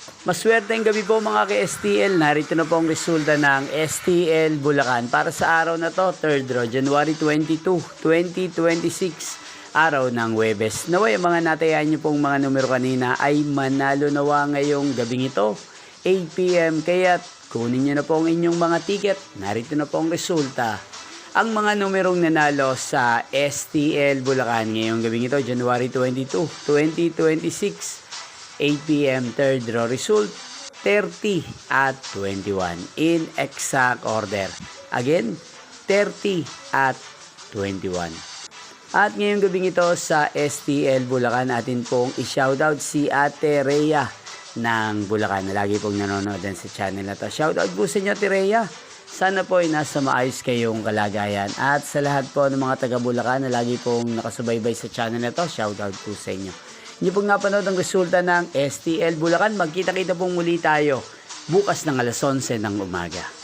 Maswerteng gabi po mga ka-STL. Narito na po ang resulta ng STL Bulacan para sa araw na to, 3rd row, January 22, 2026, araw ng Huwebes. Naway ang mga natayan nyo pong mga numero kanina ay manalo nawa ngayong gabing ito, 8 PM. Kaya kunin nyo na po ang inyong mga ticket. Narito na po ang resulta. Ang mga numerong nanalo sa STL Bulacan ngayong gabing ito, January 22, 2026, 8 PM, 3rd row result, 30 at 21 in exact order. Again, 30 at 21. At ngayong gabing ito sa STL Bulacan, atin pong i-shoutout si Ate Rhea ng Bulacan na lagi pong nanonood din sa channel na to. Shoutout po sa inyo, Ate Rhea. Sana po ay nasa maayos kayong kalagayan. At sa lahat po ng mga taga Bulacan na lagi pong nakasubaybay sa channel na to, shoutout po sa inyo. Hindi po nga panood ang resulta ng STL Bulacan. Magkita-kita pong muli tayo bukas ng alas 11 ng umaga.